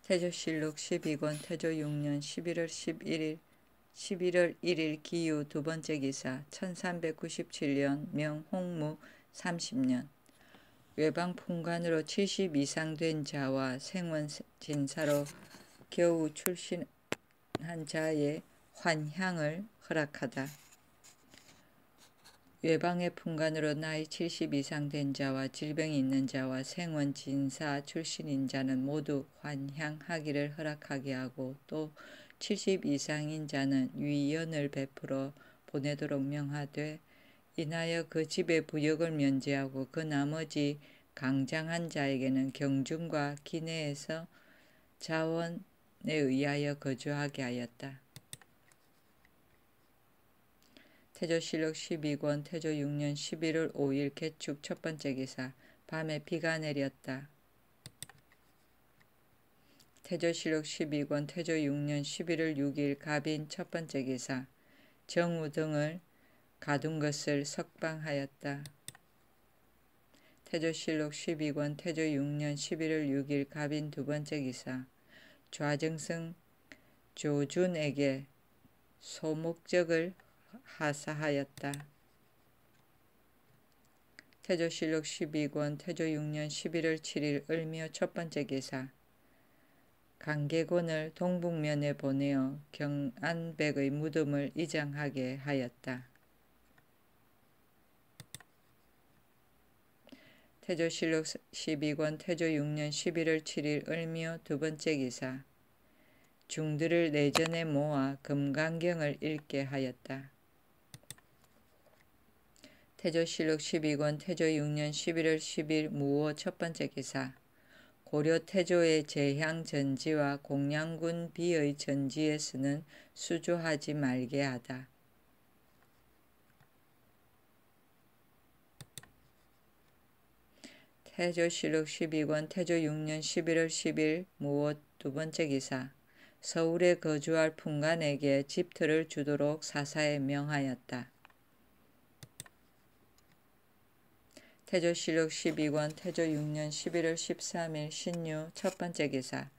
태조실록 12권 태조 6년 11월 1일 기유 두 번째 기사 1397년 명 홍무 30년 외방 풍관으로 70 이상 된 자와 생원 진사로 겨우 출신한 자의 환향을 허락하다. 외방의 풍관으로 나이 70 이상 된 자와 질병이 있는 자와 생원 진사 출신인 자는 모두 환향하기를 허락하게 하고 또 70 이상인 자는 위연을 베풀어 보내도록 명하되 인하여 그 집의 부역을 면제하고 그 나머지 강장한 자에게는 경중과 기내에서 자원에 의하여 거주하게 하였다. 태조실록 12권 태조 6년 11월 5일 개축 첫 번째 기사 밤에 비가 내렸다. 태조실록 12권 태조 6년 11월 6일 갑인 첫 번째 기사 정우 등을 가둔 것을 석방하였다. 태조실록 12권 태조 6년 11월 6일 갑인 두 번째 기사 좌정승 조준에게 소목적을 하사하였다. 태조실록 12권 태조 6년 11월 7일 을묘 첫 번째 기사 강계곤을 동북면에 보내어 경안백의 무덤을 이장하게 하였다. 태조실록 12권 태조 6년 11월 7일 을묘 두 번째 기사 중들을 내전에 모아 금강경을 읽게 하였다. 태조실록 12권 태조 6년 11월 10일 무오 첫 번째 기사 고려 태조의 제향 전지와 공양군 비의 전지에서는 수조하지 말게 하다. 태조실록 12권 태조 6년 11월 10일 무오 두 번째 기사 서울에 거주할 풍간에게 집터를 주도록 사사에 명하였다. 태조실록 12권 태조 6년 11월 13일 신유 첫 번째 기사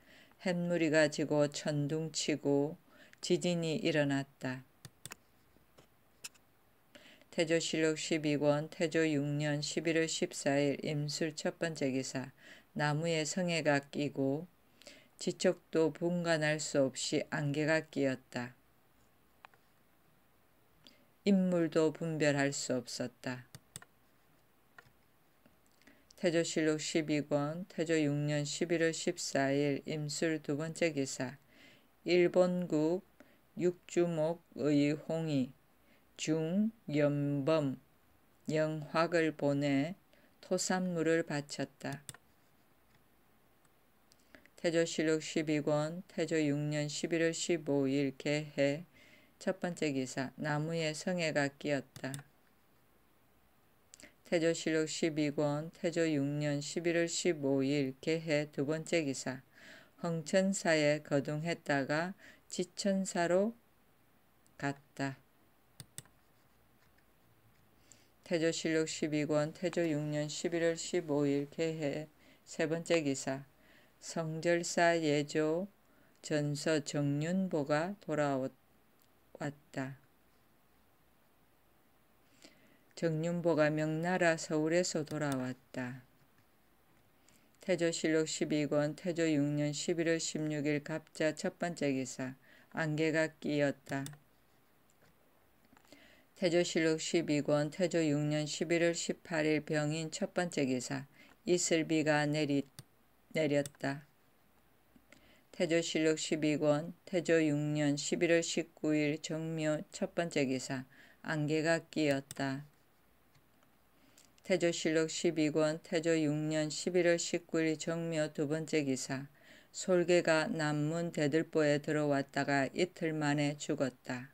햇무리가 지고 천둥치고 지진이 일어났다. 태조실록 12권 태조 6년 11월 14일 임술 첫 번째 기사 나무에 성에가 끼고 지척도 분간할 수 없이 안개가 끼었다. 인물도 분별할 수 없었다. 태조실록 12권 태조 6년 11월 14일 임술 두 번째 기사 일본국 육주목의 홍이 중연범 영확을 보내 토산물을 바쳤다. 태조실록 12권 태조 6년 11월 15일 개해 첫 번째 기사 나무에 성에가 끼었다. 태조실록 12권 태조 6년 11월 15일 개해 두 번째 기사 흥천사에 거둥했다가 지천사로 갔다. 태조실록 12권 태조 6년 11월 15일 개해 세 번째 기사 성절사 예조 전서 정윤보가 돌아왔다. 정윤보가 명나라 서울에서 돌아왔다. 태조실록 12권 태조 6년 11월 16일 갑자 첫 번째 기사 안개가 끼었다. 태조실록 12권 태조 6년 11월 18일 병인 첫 번째 기사 이슬비가 내렸다. 태조실록 12권 태조 6년 11월 19일 정묘 첫 번째 기사 안개가 끼었다. 태조실록 12권 태조 6년 11월 19일 정묘 두 번째 기사 솔개가 남문 대들보에 들어왔다가 이틀 만에 죽었다.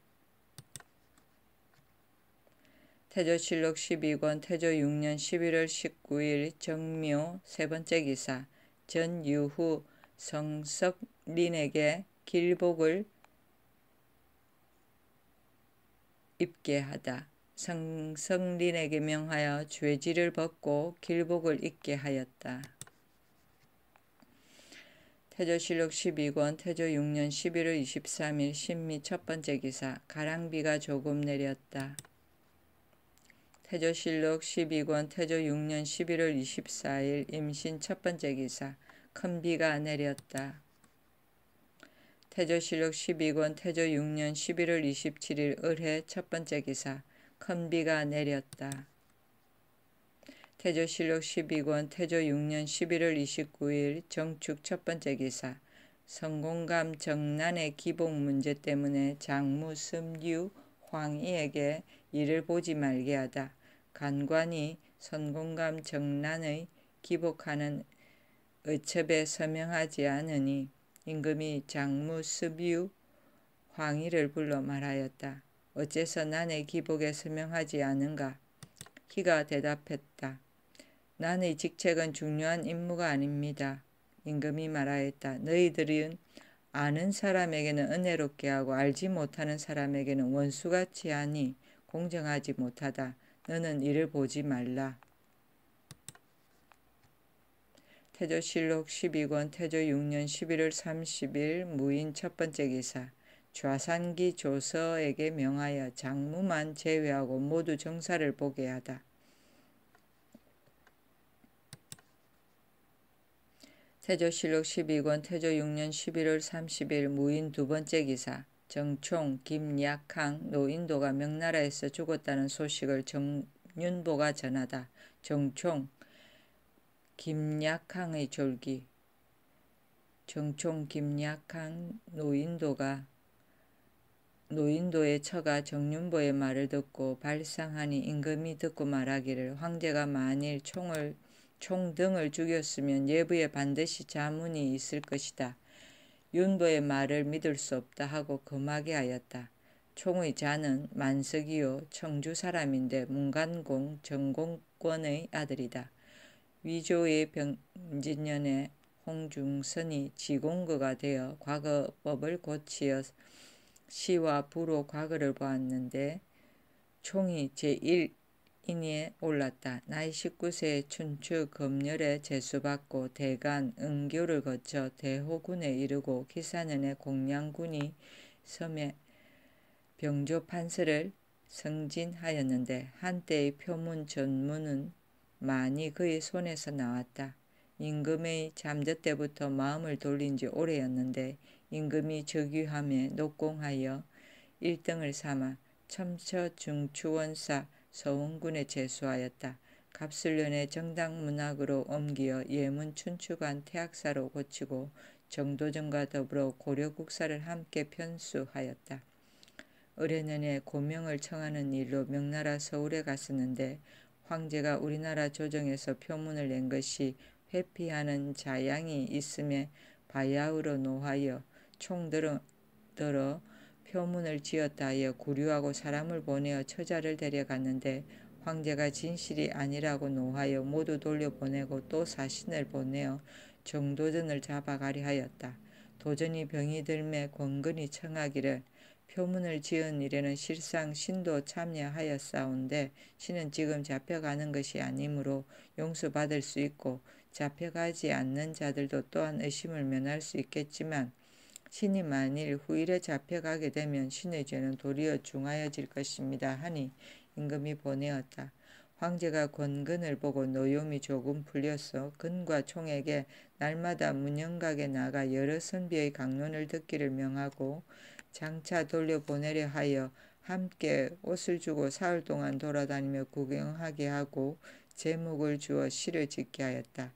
태조실록 12권 태조 6년 11월 19일 정묘 세 번째 기사 전유후 성석린에게 길복을 입게 하다. 성석린에게 명하여 죄지를 벗고 길복을 입게 하였다. 태조실록 12권 태조 6년 11월 23일 신미 첫 번째 기사. 가랑비가 조금 내렸다. 태조실록 12권 태조 6년 11월 24일 임신 첫 번째 기사. 큰 비가 내렸다. 태조실록 12권 태조 6년 11월 27일 을해 첫 번째 기사. 큰 비가 내렸다. 태조실록 12권 태조 6년 11월 29일 정축 첫 번째 기사. 선공감 정난의 기복 문제 때문에 장무 섬유 황희에게 이를 보지 말게 하다. 간관이 선공감 정난의 기복하는 의첩에 서명하지 않으니 임금이 장무 섬유 황희를 불러 말하였다. 어째서 난의 기복에 서명하지 않은가? 희가 대답했다. 난의 직책은 중요한 임무가 아닙니다. 임금이 말하였다. 너희들은 아는 사람에게는 은혜롭게 하고 알지 못하는 사람에게는 원수같이 하니 공정하지 못하다. 너는 이를 보지 말라. 태조실록 12권 태조 6년 11월 30일 무인 첫 번째 기사. 좌산기 조서에게 명하여 장무만 제외하고 모두 정사를 보게 하다. 태조실록 12권 태조 6년 11월 30일 무인 두 번째 기사. 정총, 김약항, 노인도가 명나라에서 죽었다는 소식을 정윤보가 전하다. 정총, 김약항의 졸기. 정총, 김약항, 노인도의 처가 정윤보의 말을 듣고 발상하니 임금이 듣고 말하기를 황제가 만일 총등을 죽였으면 예부에 반드시 자문이 있을 것이다. 윤보의 말을 믿을 수 없다 하고 금하게 하였다. 총의 자는 만석이요 청주 사람인데 문간공 정공권의 아들이다. 위조의 병진년에 홍중선이 지공거가 되어 과거법을 고치어 시와 부로 과거를 보았는데 총이 제1인에 올랐다. 나이 19세에 춘추 검열에 제수받고 대간 은교를 거쳐 대호군에 이르고 기사년에 공양군이 섬에 병조 판서를 승진하였는데 한때의 표문 전문은 많이 그의 손에서 나왔다. 임금의 잠재 때부터 마음을 돌린 지 오래였는데 임금이 즉위함에 녹공하여 1등을 삼아 첨처중추원사 서원군에 제수하였다. 갑술년에 정당문학으로 옮기어 예문 춘추관 태학사로 고치고 정도전과 더불어 고려국사를 함께 편수하였다. 을해년에 고명을 청하는 일로 명나라 서울에 갔었는데 황제가 우리나라 조정에서 표문을 낸 것이 회피하는 자양이 있음에 바야흐로 노하여 총들어 표문을 지었다 하여 구류하고 사람을 보내어 처자를 데려갔는데 황제가 진실이 아니라고 노하여 모두 돌려보내고 또 사신을 보내어 정도전을 잡아가려 하였다. 도전이 병이 들매 권근이 청하기를 표문을 지은 일에는 실상 신도 참여하였사온데 신은 지금 잡혀가는 것이 아니므로 용서받을 수 있고 잡혀가지 않는 자들도 또한 의심을 면할 수 있겠지만 신이 만일 후일에 잡혀가게 되면 신의 죄는 도리어 중하여질 것입니다 하니 임금이 보내었다. 황제가 권근을 보고 노염이 조금 풀렸어 근과 총에게 날마다 문영각에 나가 여러 선비의 강론을 듣기를 명하고 장차 돌려보내려 하여 함께 옷을 주고 사흘 동안 돌아다니며 구경하게 하고 제목을 주어 시를 짓게 하였다.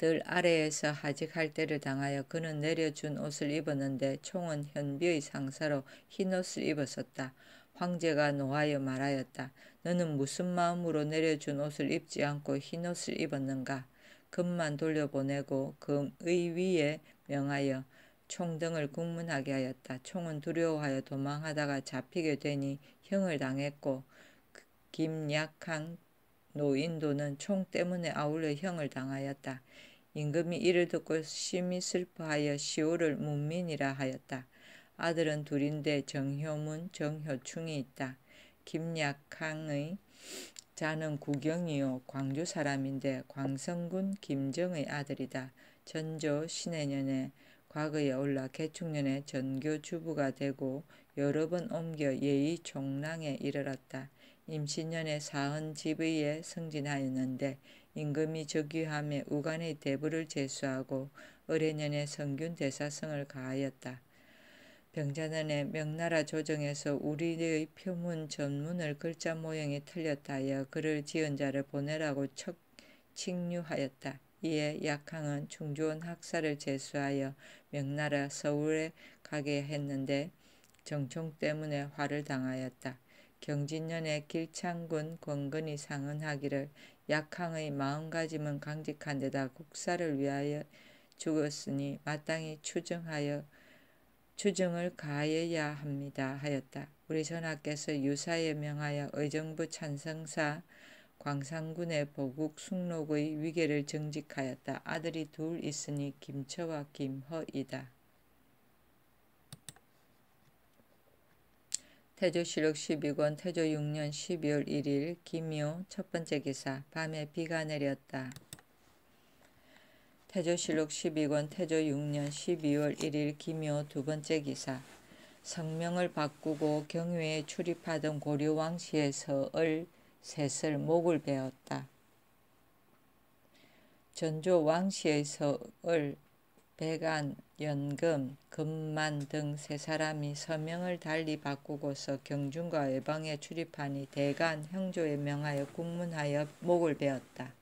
들 아래에서 하직할 때를 당하여 그는 내려준 옷을 입었는데 총은 현비의 상사로 흰옷을 입었었다. 황제가 노하여 말하였다. 너는 무슨 마음으로 내려준 옷을 입지 않고 흰옷을 입었는가? 금만 돌려보내고 금의 위에 명하여 총등을 국문하게 하였다. 총은 두려워하여 도망하다가 잡히게 되니 형을 당했고 김약항 노인도는 총 때문에 아울러 형을 당하였다. 임금이 이를 듣고 심히 슬퍼하여 시호를 문민이라 하였다. 아들은 둘인데 정효문, 정효충이 있다. 김약항의 자는 구경이요 광주 사람인데 광성군 김정의 아들이다. 전조 신해년에 과거에 올라 개축년에 전교 주부가 되고 여러 번 옮겨 예의 총랑에 이르렀다. 임신년에 사헌 지의에 승진하였는데 임금이 즉위함에 우간의 대부를 제수하고 을해년에 성균 대사성을 가하였다. 병자년에 명나라 조정에서 우리의 표문 전문을 글자 모형이 틀렸다 하여 글을 지은 자를 보내라고 칙류하였다. 이에 약항은 충주원 학사를 제수하여 명나라 서울에 가게 했는데 정총 때문에 화를 당하였다. 경진년에 길창군 권근이 상언하기를 약항의 마음가짐은 강직한 데다 국사를 위하여 죽었으니 마땅히 추증을 가해야 합니다 하였다. 우리 전하께서 유사에 명하여 의정부 찬성사 광산군의 보국 숙록의 위계를 정직하였다. 아들이 둘 있으니 김처와 김허이다. 태조실록 12권 태조 6년 12월 1일 김효 첫 번째 기사. 밤에 비가 내렸다. 태조실록 12권 태조 6년 12월 1일 김효 두 번째 기사. 성명을 바꾸고 경유에 출입하던 고려 왕씨에서 을 셋을 목을 베었다. 전조 왕씨에서 을, 백안, 연금, 금만 등 세 사람이 서명을 달리 바꾸고서 경중과 외방에 출입하니 대간 형조에 명하여 국문하여 목을 베었다.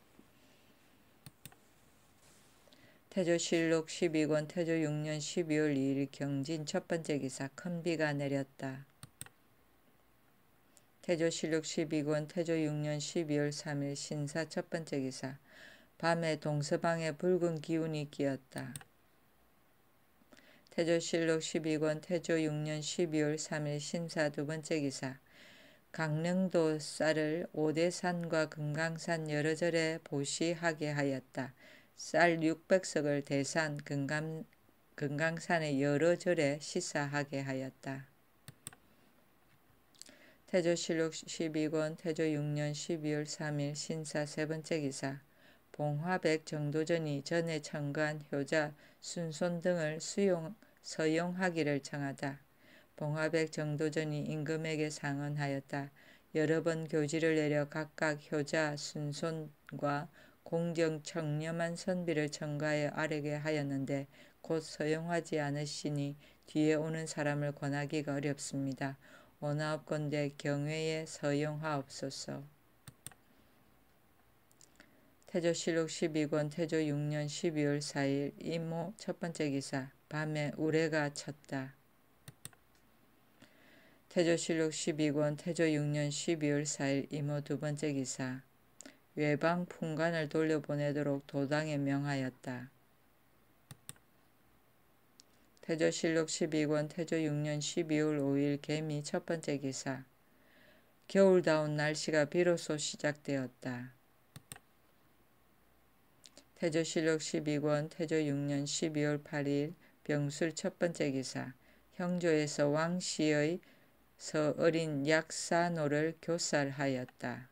태조실록 12권 태조 6년 12월 2일 경진 첫 번째 기사. 큰 비가 내렸다. 태조실록 12권 태조 6년 12월 3일 신사 첫 번째 기사. 밤에 동서방에 붉은 기운이 끼었다. 태조실록 12권 태조 6년 12월 3일 신사 두 번째 기사. 강릉도 쌀을 오대산과 금강산 여러 절에 보시하게 하였다. 쌀 600석을 대산 금강산의 여러 절에 시사하게 하였다. 태조실록 12권 태조 6년 12월 3일 신사 세 번째 기사. 봉화백 정도전이 전에 청구한 효자, 순손 등을 서용하기를 청하다. 봉화백 정도전이 임금에게 상언하였다. 여러 번 교지를 내려 각각 효자, 순손과 공정 청렴한 선비를 청구하여 아뢰게 하였는데 곧 서용하지 않으시니 뒤에 오는 사람을 권하기가 어렵습니다. 원하옵건대 경외에 서용하옵소서. 태조실록 12권 태조 6년 12월 4일 이모 첫 번째 기사. 밤에 우레가 쳤다. 태조실록 12권 태조 6년 12월 4일 이모 두 번째 기사. 외방 풍관을 돌려보내도록 도당에 명하였다. 태조실록 12권 태조 6년 12월 5일 개미 첫 번째 기사. 겨울다운 날씨가 비로소 시작되었다. 태조실록 12권 태조 6년 12월 8일 병술 첫 번째 기사. 형조에서 왕씨의 서 어린 약사노를 교살하였다.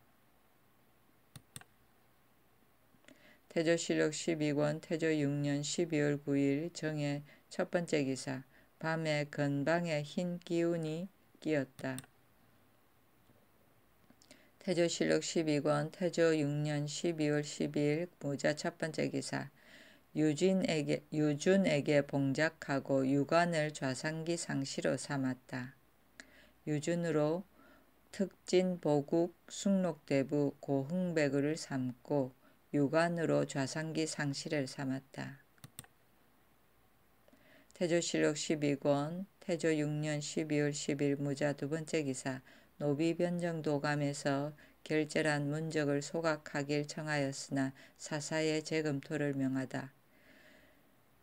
태조실록 12권 태조 6년 12월 9일 정해 첫 번째 기사. 밤에 건방에 흰 기운이 끼었다. 태조실록 12권 태조 6년 12월 12일 무자 첫 번째 기사. 유준에게 봉작하고 유관을 좌상기 상시로 삼았다. 유준으로 특진 보국 숙록대부 고흥배구를 삼고 유관으로 좌상기 상시를 삼았다. 태조실록 12권 태조 6년 12월 10일 무자 두 번째 기사. 노비변정도감에서 결절한 문적을 소각하길 청하였으나 사사의 재검토를 명하다.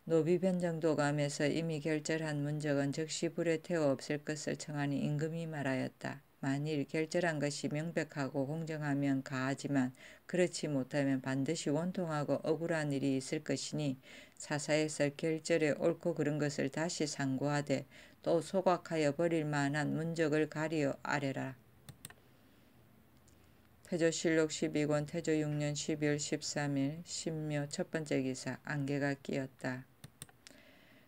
노비변정도감에서 이미 결절한 문적은 즉시 불에 태워 없앨 것을 청하니 임금이 말하였다. 만일 결절한 것이 명백하고 공정하면 가하지만 그렇지 못하면 반드시 원통하고 억울한 일이 있을 것이니 사사에서 결절에 옳고 그른 것을 다시 상고하되 또 소각하여 버릴 만한 문적을 가리어 아뢰라. 태조실록 12권 태조 6년 12월 13일 신묘 첫번째 기사 안개가 끼었다.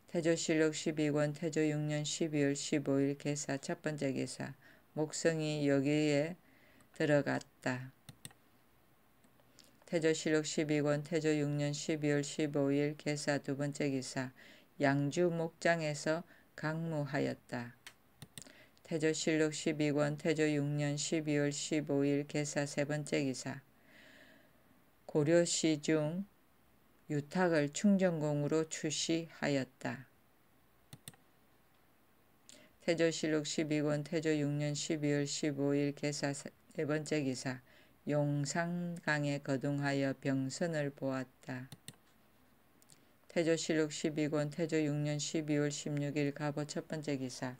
태조실록 12권 태조 6년 12월 15일 개사 첫번째 기사 목성이 여기에 들어갔다. 태조실록 12권 태조 6년 12월 15일 개사 두번째 기사 양주 목장에서 강무하였다. 태조실록 12권 태조 6년 12월 15일 개사 세번째 기사 고려시 중 유탁을 충전공으로 출시하였다. 태조실록 12권 태조 6년 12월 15일 개사 네번째 기사 용산강에 거둥하여 병선을 보았다. 태조실록 12권 태조 6년 12월 16일 갑오 첫번째 기사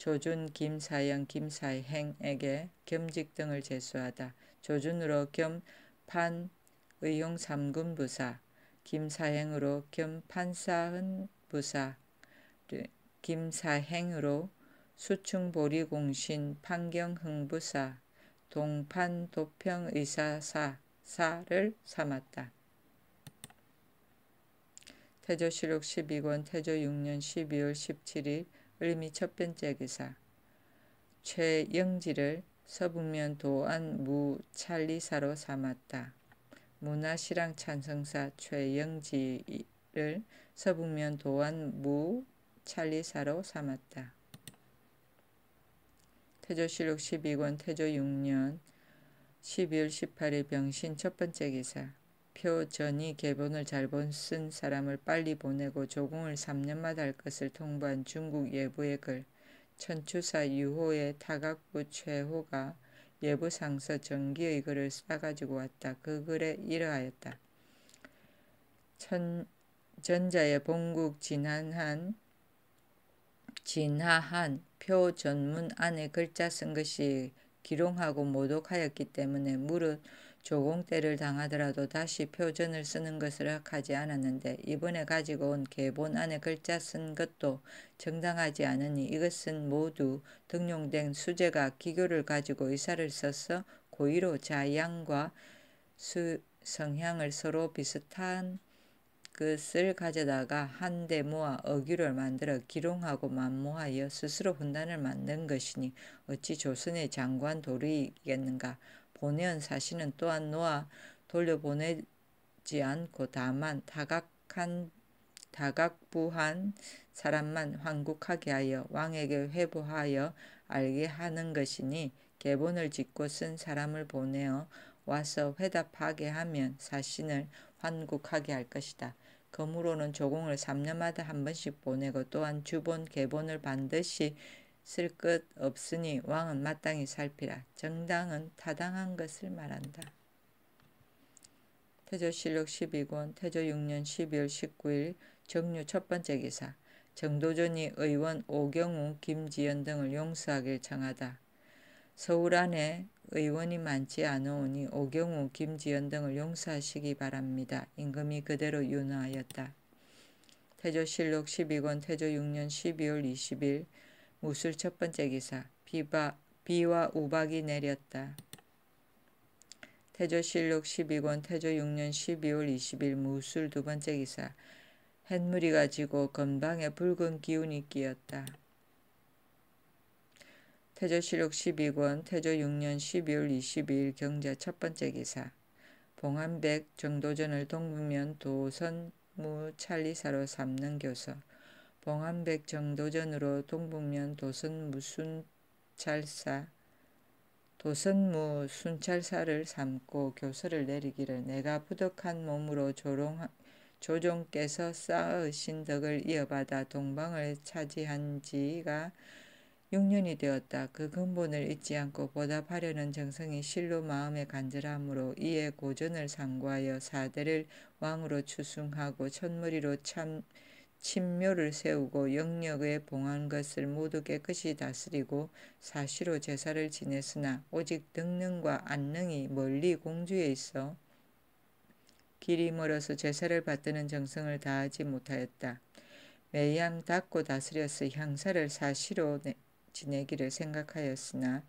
조준 김사영 김사행에게 겸직 등을 제수하다. 조준으로 겸 판 의용 3군 부사, 김사행으로 겸 판사흔 부사, 김사행으로 수충보리공신 판경흥 부사, 동판 도평 의사사를 삼았다. 태조실록 12권 태조 6년 12월 17일 을미 첫번째 기사 최영지를 서북면 도안 무찰리사로 삼았다. 문화실황 찬성사 최영지를 서북면 도안 무찰리사로 삼았다. 태조실록 12권 태조 6년 12월 18일 병신 첫번째 기사 표전이 계본을 잘 쓴 사람을 빨리 보내고 조공을 3년마다 할 것을 통보한 중국 예부의 글 천추사 유호의 타각부 최호가 예부상서 정기의 글을 싸가지고 왔다. 그 글에 이러하였다. 전자의 본국 진하한 표전문 안에 글자 쓴 것이 기롱하고 모독하였기 때문에 무릇 조공때를 당하더라도 다시 표전을 쓰는 것을 허락하지 않았는데 이번에 가지고 온 계본 안에 글자 쓴 것도 정당하지 않으니 이것은 모두 등용된 수재가 기교를 가지고 의사를 써서 고의로 자양과 성향을 서로 비슷한 것을 가져다가 한데 모아 어귀를 만들어 기롱하고 만모하여 스스로 훈단을 만든 것이니 어찌 조선의 장관 도리이겠는가. 보내온 사신은 또한 놓아 돌려보내지 않고 다만 다각부한 사람만 환국하게 하여 왕에게 회부하여 알게 하는 것이니 계본을 짓고 쓴 사람을 보내어 와서 회답하게 하면 사신을 환국하게 할 것이다. 검으로는 조공을 3년마다 한 번씩 보내고 또한 주본 계본을 반드시 쓸 것 없으니 왕은 마땅히 살피라. 정당은 타당한 것을 말한다. 태조실록 12권 태조 6년 12월 19일 정류 첫번째 기사 정도전이 의원 오경우 김지연 등을 용서하길 청하다. 서울 안에 의원이 많지 않으오니 오경우 김지연 등을 용서하시기 바랍니다. 임금이 그대로 윤하였다. 태조실록 12권 태조 6년 12월 20일 무술 첫번째 기사 비와 우박이 내렸다. 태조실록 12권 태조 6년 12월 20일 무술 두번째 기사 햇무리가 지고 건방에 붉은 기운이 끼었다. 태조실록 12권 태조 6년 12월 22일 경자 첫번째 기사 봉안백 정도전을 동북면 도선무찰리사로 삼는 교서 봉안백 정도전으로 동북면 도선무 순찰사를 삼고 교서를 내리기를 내가 부덕한 몸으로 조종께서 쌓으신 덕을 이어받아 동방을 차지한 지가 6년이 되었다. 그 근본을 잊지 않고 보답하려는 정성이 실로 마음에 간절함으로 이에 고전을 상고하여 사대를 왕으로 추승하고 첫머리로 친묘를 세우고 영역에 봉한 것을 모두 깨끗이 다스리고 사시로 제사를 지냈으나 오직 등릉과 안릉이 멀리 공주에 있어 길이 멀어서 제사를 받드는 정성을 다하지 못하였다. 매양 닦고 다스려서 향사를 사시로 지내기를 생각하였으나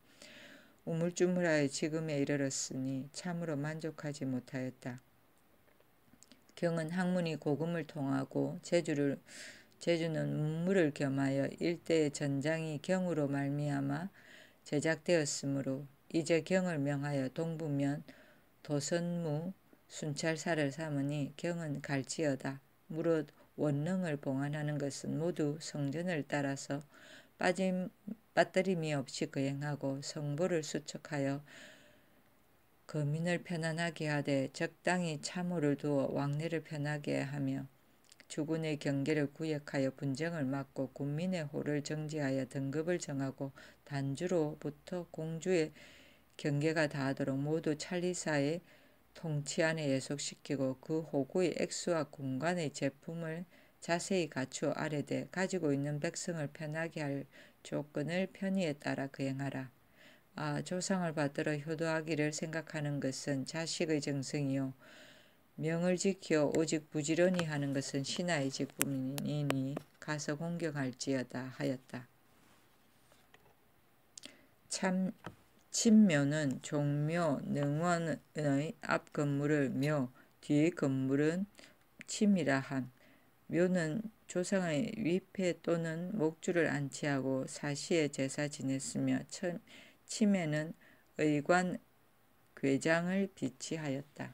우물쭈물하여 지금에 이르렀으니 참으로 만족하지 못하였다. 경은 학문이 고금을 통하고 제주는 문물을 겸하여 일대의 전장이 경으로 말미암아 제작되었으므로 이제 경을 명하여 동부면 도선무 순찰사를 삼으니 경은 갈지어다. 무릇 원능을 봉안하는 것은 모두 성전을 따라서 빠뜨림이 없이 거행하고 성보를 수척하여 거민을 편안하게 하되 적당히 참호를 두어 왕래를 편하게 하며 주군의 경계를 구역하여 분쟁을 막고 군민의 호를 정지하여 등급을 정하고 단주로부터 공주의 경계가 닿도록 모두 찰리사의 통치 안에 예속시키고 그 호구의 액수와 군관의 제품을 자세히 갖추어 아래되 가지고 있는 백성을 편하게 할 조건을 편의에 따라 거행하라. 조상을 받들어 효도하기를 생각하는 것은 자식의 정성이요 명을 지켜 오직 부지런히 하는 것은 신하의 직분이니 가서 공경할지어다 하였다. 친묘는 종묘 능원의 앞 건물을 묘, 뒤의 건물은 침이라 함. 묘는 조상의 위패 또는 목주를 안치하고 사시에 제사 지냈으며 침에는 의관 궤장을 비치하였다.